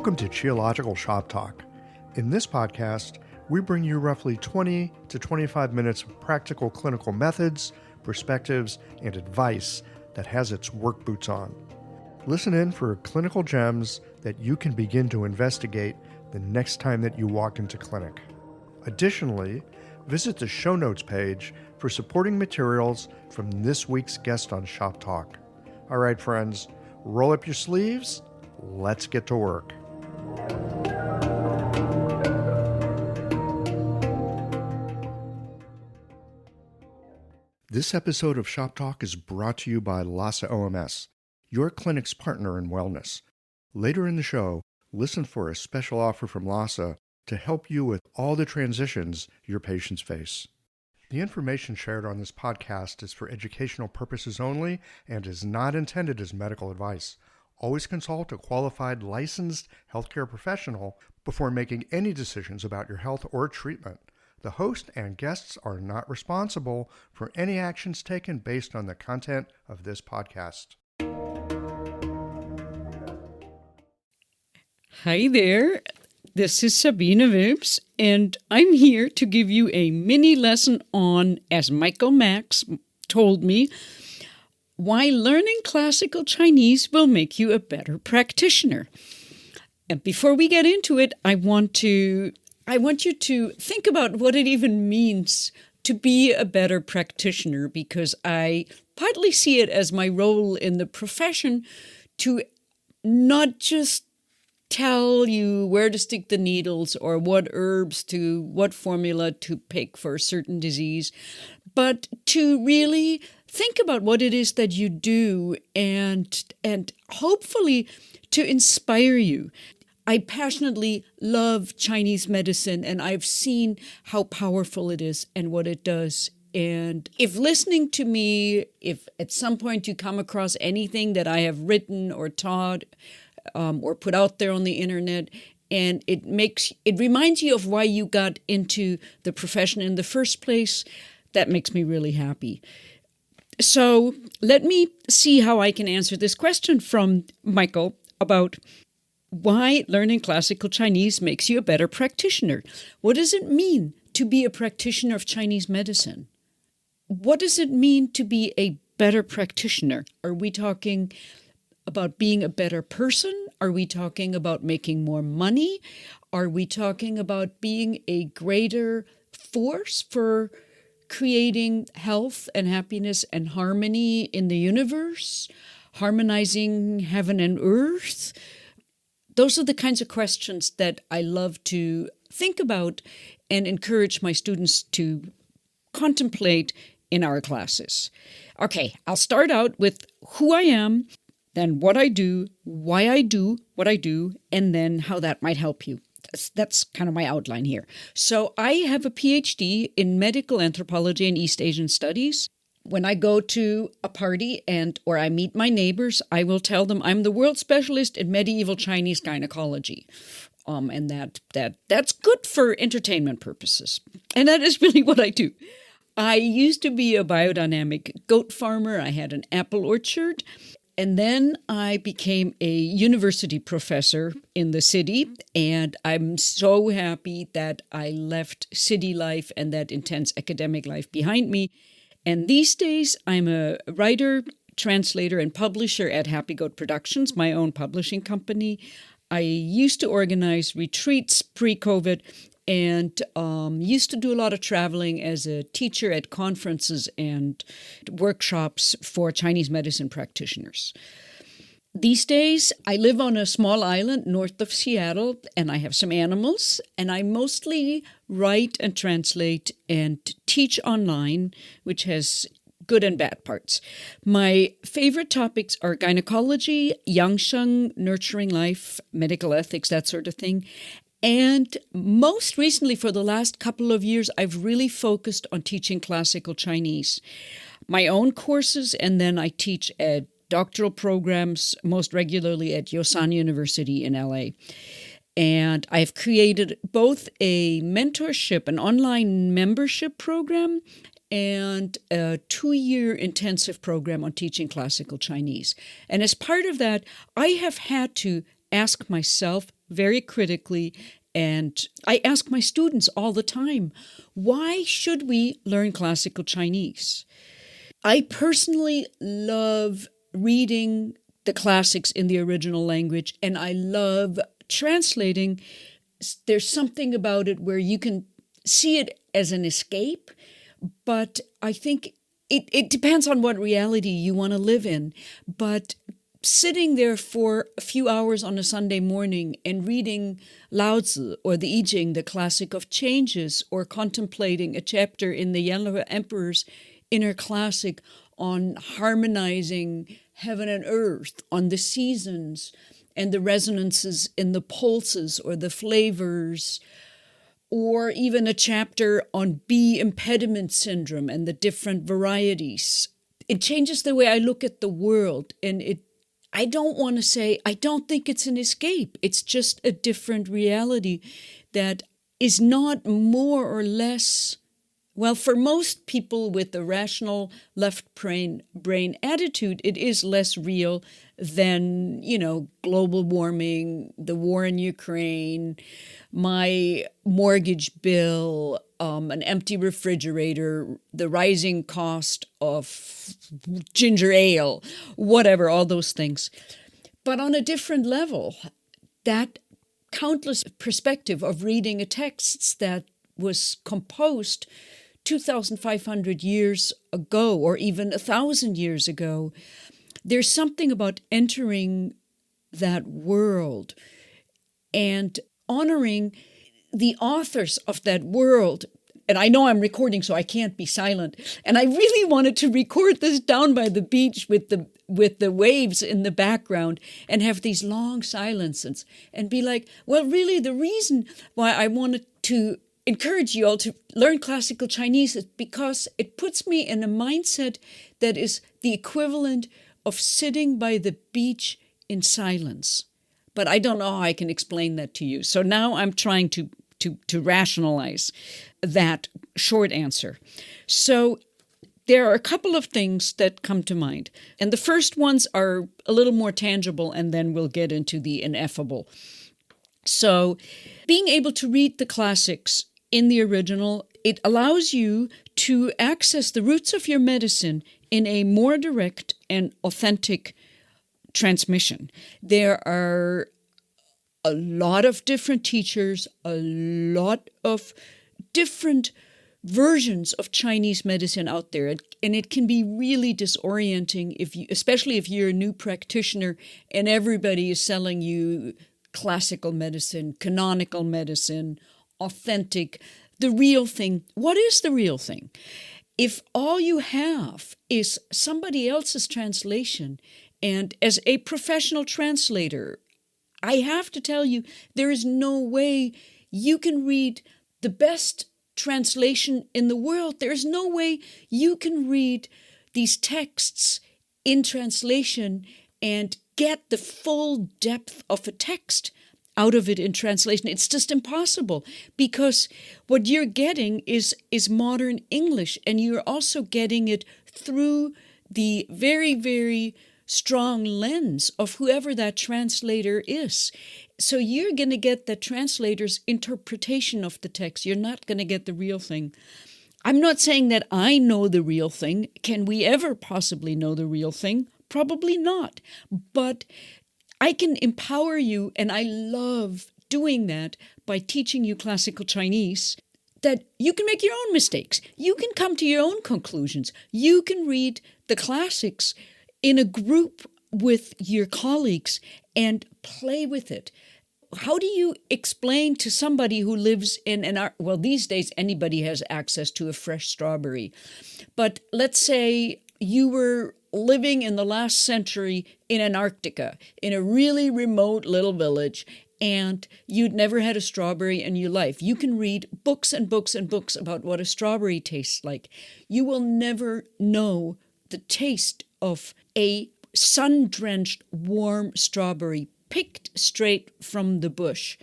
Welcome to Qiological Shop Talk. In this podcast, we bring you roughly 20 to 25 minutes of practical clinical methods, perspectives, and advice that has its work boots on. Listen in for clinical gems that you can begin to investigate the next time that you walk into clinic. Additionally, visit the show notes page for supporting materials from this week's guest on Shop Talk. All right, friends, roll up your sleeves. Let's get to work. This episode of Shop Talk is brought to you by LASA OMS, your clinic's partner in wellness. Later in the show, listen for a special offer from LASA to help you with all the transitions your patients face. The information shared on this podcast is for educational purposes only and is not intended as medical advice. Always consult a qualified licensed healthcare professional before making any decisions about your health or treatment. The host and guests are not responsible for any actions taken based on the content of this podcast. Hi there, this is Sabine Wilms, and I'm here to give you a mini lesson on, as Michael Max told me, why learning classical Chinese will make you a better practitioner. And before we get into it, I want you to think about what it even means to be a better practitioner, because I partly see it as my role in the profession to not just tell you where to stick the needles or what herbs to, what formula to pick for a certain disease, but to really think about what it is that you do and hopefully to inspire you. I passionately love Chinese medicine, and I've seen how powerful it is and what it does. And if listening to me, if at some point you come across anything that I have written or taught or put out there on the internet, and it reminds you of why you got into the profession in the first place, that makes me really happy. So let me see how I can answer this question from Michael about why learning classical Chinese makes you a better practitioner. What does it mean to be a practitioner of Chinese medicine? What does it mean to be a better practitioner? Are we talking about being a better person? Are we talking about making more money? Are we talking about being a greater force for creating health and happiness and harmony in the universe? Harmonizing heaven and earth? Those are the kinds of questions that I love to think about and encourage my students to contemplate in our classes. Okay, I'll start out with who I am, then what I do, why I do what I do, and then how that might help you. That's kind of my outline here. So I have a PhD in medical anthropology and East Asian studies. When I go to a party or I meet my neighbors, I will tell them I'm the world specialist in medieval Chinese gynecology. And that's good for entertainment purposes. And that is really what I do. I used to be a biodynamic goat farmer. I had an apple orchard. And then I became a university professor in the city, and I'm so happy that I left city life and that intense academic life behind me. And these days, I'm a writer, translator, and publisher at Happy Goat Productions, my own publishing company. I used to organize retreats pre-COVID and used to do a lot of traveling as a teacher at conferences and workshops for Chinese medicine practitioners. These days, I live on a small island north of Seattle, and I have some animals, and I mostly write and translate and teach online, which has good and bad parts. My favorite topics are gynecology, Yangsheng, nurturing life, medical ethics, that sort of thing. And most recently, for the last couple of years, I've really focused on teaching classical Chinese. My own courses, and then I teach at doctoral programs, most regularly at Yosan University in LA. And I've created both a mentorship, an online membership program, and a 2-year intensive program on teaching classical Chinese. And as part of that, I have had to ask myself very critically. And I ask my students all the time, why should we learn classical Chinese? I personally love reading the classics in the original language, and I love translating. There's something about it where you can see it as an escape, but I think it depends on what reality you want to live in. But sitting there for a few hours on a Sunday morning and reading Lao Tzu or the I Ching, the classic of changes, or contemplating a chapter in the Yellow Emperor's inner classic on harmonizing heaven and earth, on the seasons and the resonances in the pulses or the flavors, or even a chapter on impediment syndrome and the different varieties. It changes the way I look at the world, and I don't want to say, I don't think it's an escape. It's just a different reality that is not more or less, well, for most people with the rational left brain attitude, it is less real than, global warming, the war in Ukraine, my mortgage bill, an empty refrigerator, the rising cost of ginger ale, whatever, all those things. But on a different level, that countless perspective of reading a text that was composed 2,500 years ago, or even 1,000 years ago, there's something about entering that world and honoring the authors of that world. And I know I'm recording, so I can't be silent. And I really wanted to record this down by the beach with the waves in the background and have these long silences and be like, well, really, the reason why I wanted to encourage you all to learn classical Chinese is because it puts me in a mindset that is the equivalent of sitting by the beach in silence. But I don't know how I can explain that to you. So now I'm trying to rationalize that short answer. So there are a couple of things that come to mind. And the first ones are a little more tangible, and then we'll get into the ineffable. So being able to read the classics in the original, it allows you to access the roots of your medicine in a more direct and authentic transmission. There are a lot of different teachers, a lot of different versions of Chinese medicine out there, and it can be really disorienting especially if you're a new practitioner and everybody is selling you classical medicine, canonical medicine, authentic, the real thing. What is the real thing? If all you have is somebody else's translation, and as a professional translator, I have to tell you, there is no way you can read the best translation in the world. There's no way you can read these texts in translation and get the full depth of a text out of it in translation. It's just impossible, because what you're getting is modern English, and you're also getting it through the very, very strong lens of whoever that translator is. So you're going to get the translator's interpretation of the text. You're not going to get the real thing. I'm not saying that I know the real thing. Can we ever possibly know the real thing? Probably not. But I can empower you, and I love doing that by teaching you classical Chinese, that you can make your own mistakes. You can come to your own conclusions. You can read the classics in a group with your colleagues and play with it. How do you explain to somebody who lives in well, these days anybody has access to a fresh strawberry. But let's say you were living in the last century in Antarctica, in a really remote little village, and you'd never had a strawberry in your life. You can read books and books and books about what a strawberry tastes like. You will never know the taste of a sun-drenched, warm strawberry picked straight from the bush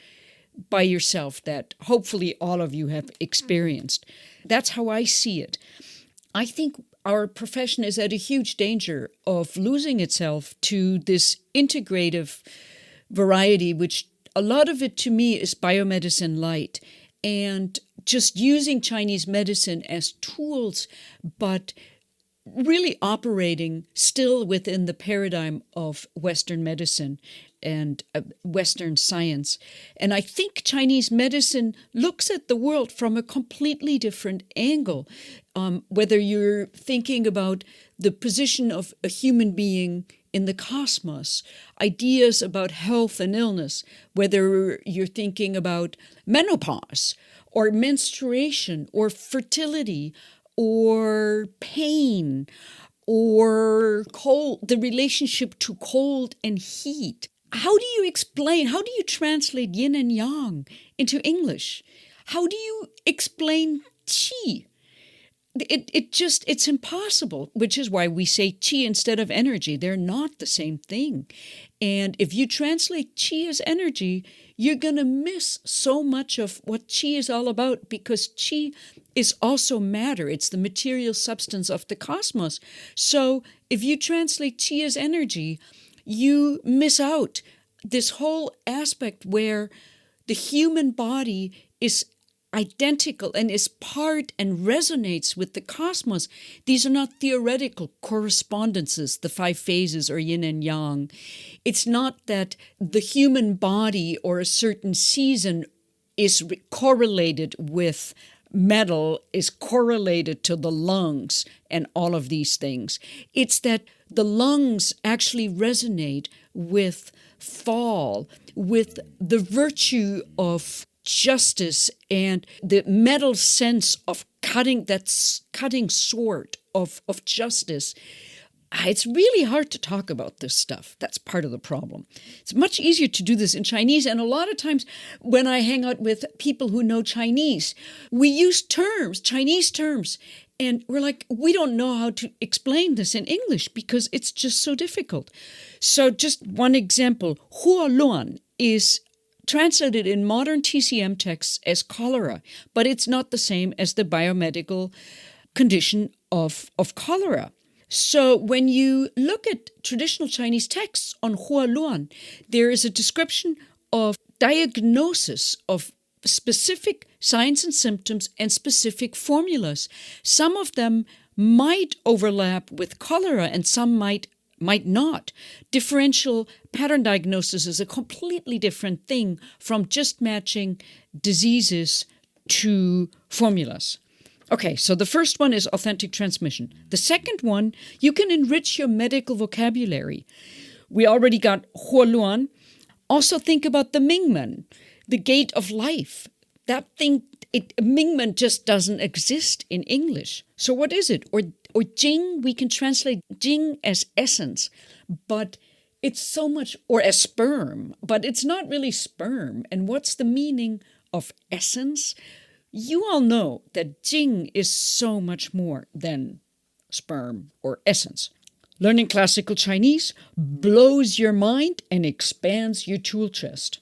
by yourself, that hopefully all of you have experienced. That's how I see it. I think our profession is at a huge danger of losing itself to this integrative variety, which a lot of it to me is biomedicine light and just using Chinese medicine as tools, but really operating still within the paradigm of Western medicine and Western science. And I think Chinese medicine looks at the world from a completely different angle. Whether you're thinking about the position of a human being in the cosmos, ideas about health and illness, whether you're thinking about menopause or menstruation or fertility or pain or cold, the relationship to cold and heat. How do you explain, how do you translate yin and yang into English? How do you explain qi? It's impossible, which is why we say qi instead of energy. They're not the same thing. And if you translate qi as energy, you're going to miss so much of what qi is all about, because qi is also matter. It's the material substance of the cosmos. So if you translate qi as energy, you miss out this whole aspect where the human body is identical and is part and resonates with the cosmos. These are not theoretical correspondences, the 5 phases or yin and yang. It's not that the human body or a certain season is correlated with metal, is correlated to the lungs and all of these things. It's that the lungs actually resonate with fall, with the virtue of justice and the metal sense of cutting, that cutting sword of justice. It's really hard to talk about this stuff. That's part of the problem. It's much easier to do this in Chinese. And a lot of times when I hang out with people who know Chinese, we use terms, Chinese terms, and we're like, we don't know how to explain this in English because it's just so difficult. So just one example, Huoluan is translated in modern TCM texts as cholera, but it's not the same as the biomedical condition of cholera. So when you look at traditional Chinese texts on Huoluan, there is a description of diagnosis of specific signs and symptoms and specific formulas. Some of them might overlap with cholera and some might not. Differential pattern diagnosis is a completely different thing from just matching diseases to formulas. Okay, so the first one is authentic transmission. The second one, you can enrich your medical vocabulary. We already got Huoluan. Also think about the Mingmen, the gate of life. That thing, Mingmen just doesn't exist in English. So what is it? Or Jing, we can translate Jing as essence, but it's so much, or as sperm, but it's not really sperm. And what's the meaning of essence? You all know that Jing is so much more than sperm or essence. Learning classical Chinese blows your mind and expands your tool chest.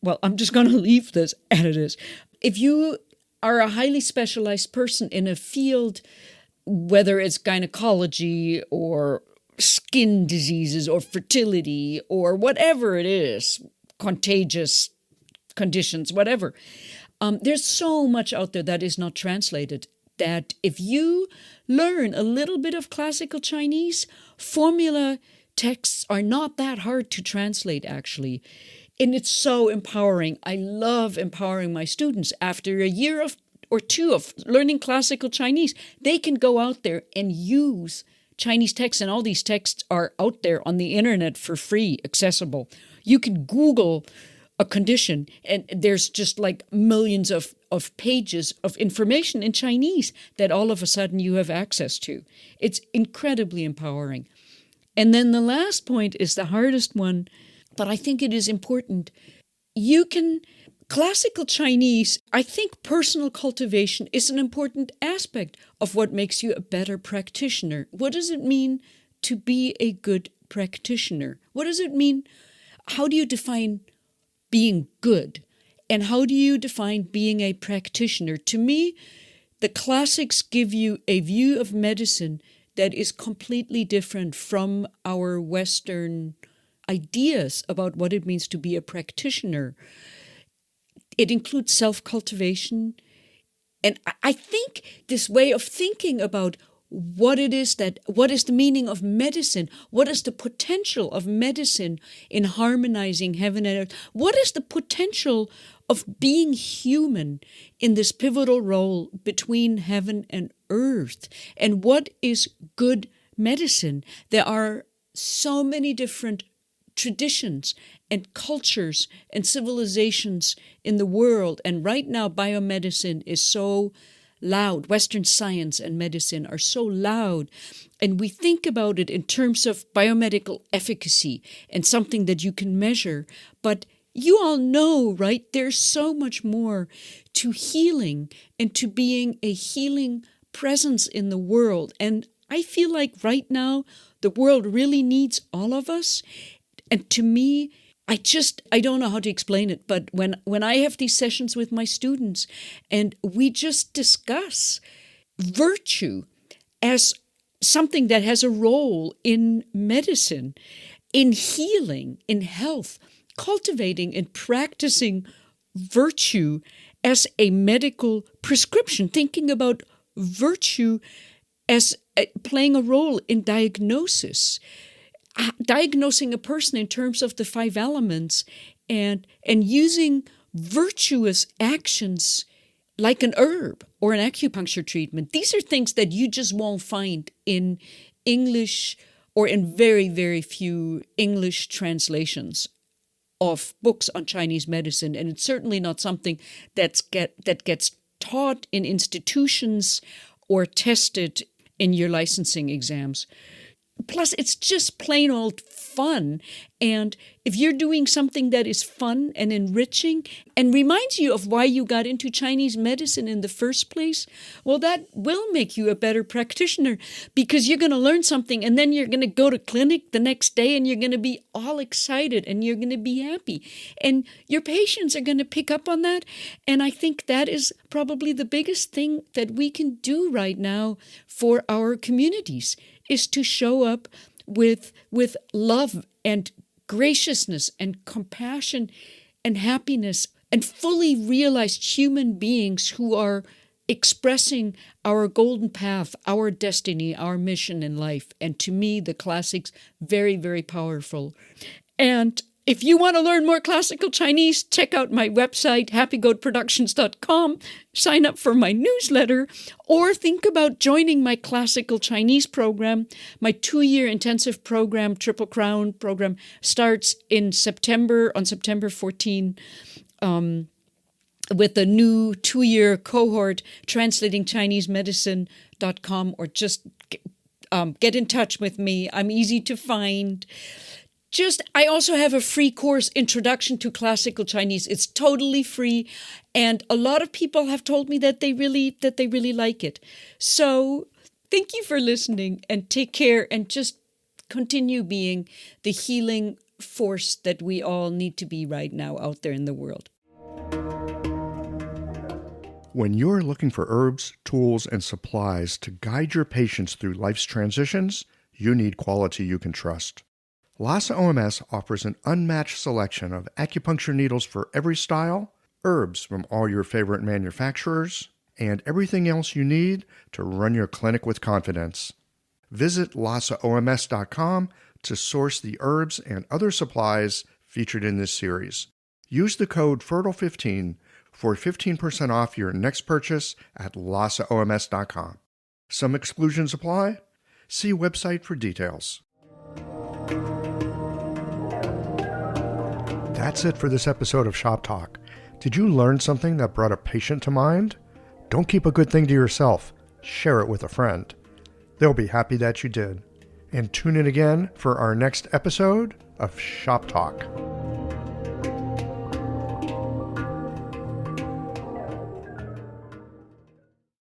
Well, I'm just going to leave this as it is. If you are a highly specialized person in a field, whether it's gynecology or skin diseases or fertility or whatever it is, contagious conditions, whatever, there's so much out there that is not translated, that if you learn a little bit of classical Chinese, formula texts are not that hard to translate, actually. And it's so empowering. I love empowering my students. After a year or two of learning classical Chinese, they can go out there and use Chinese texts. And all these texts are out there on the internet for free, accessible. You can Google a condition, and there's just like millions of pages of information in Chinese that all of a sudden you have access to. It's incredibly empowering. And then the last point is the hardest one, but I think it is important. Classical Chinese, I think personal cultivation is an important aspect of what makes you a better practitioner. What does it mean to be a good practitioner? What does it mean? How do you define being good? And how do you define being a practitioner? To me, the classics give you a view of medicine that is completely different from our Western ideas about what it means to be a practitioner. It includes self-cultivation. And I think this way of thinking about what is the meaning of medicine? What is the potential of medicine in harmonizing heaven and earth? What is the potential of being human in this pivotal role between heaven and earth? And what is good medicine? There are so many different traditions and cultures and civilizations in the world. And right now, biomedicine is so loud. Western science and medicine are so loud. And we think about it in terms of biomedical efficacy and something that you can measure. But you all know, right? There's so much more to healing and to being a healing presence in the world. And I feel like right now, the world really needs all of us. And to me, I don't know how to explain it, but when I have these sessions with my students and we just discuss virtue as something that has a role in medicine, in healing, in health, cultivating and practicing virtue as a medical prescription, thinking about virtue as playing a role in diagnosis, diagnosing a person in terms of the 5 elements and using virtuous actions like an herb or an acupuncture treatment. These are things that you just won't find in English or in very, very few English translations of books on Chinese medicine. And it's certainly not something that gets taught in institutions or tested in your licensing exams. Plus, it's just plain old fun. And if you're doing something that is fun and enriching and reminds you of why you got into Chinese medicine in the first place, well, that will make you a better practitioner because you're going to learn something and then you're going to go to clinic the next day and you're going to be all excited and you're going to be happy. And your patients are going to pick up on that. And I think that is probably the biggest thing that we can do right now for our communities, is to show up with love and graciousness and compassion and happiness and fully realized human beings who are expressing our golden path, our destiny, our mission in life. And to me, the classics, very, very powerful. And if you want to learn more classical Chinese, check out my website, happygoatproductions.com, sign up for my newsletter, or think about joining my classical Chinese program. My 2-year intensive program, Triple Crown program, starts in September, on September 14, with a new 2-year cohort, translatingchinesemedicine.com, or just get in touch with me. I'm easy to find. I also have a free course, Introduction to Classical Chinese. It's totally free, and a lot of people have told me that they really like it. So thank you for listening, and take care, and just continue being the healing force that we all need to be right now out there in the world. When you're looking for herbs, tools, and supplies to guide your patients through life's transitions, you need quality you can trust. Lhasa OMS offers an unmatched selection of acupuncture needles for every style, herbs from all your favorite manufacturers, and everything else you need to run your clinic with confidence. Visit lhasaoms.com to source the herbs and other supplies featured in this series. Use the code FERTILE15 for 15% off your next purchase at lhasaoms.com. Some exclusions apply. See website for details. That's it for this episode of Shop Talk. Did you learn something that brought a patient to mind? Don't keep a good thing to yourself. Share it with a friend. They'll be happy that you did. And tune in again for our next episode of Shop Talk.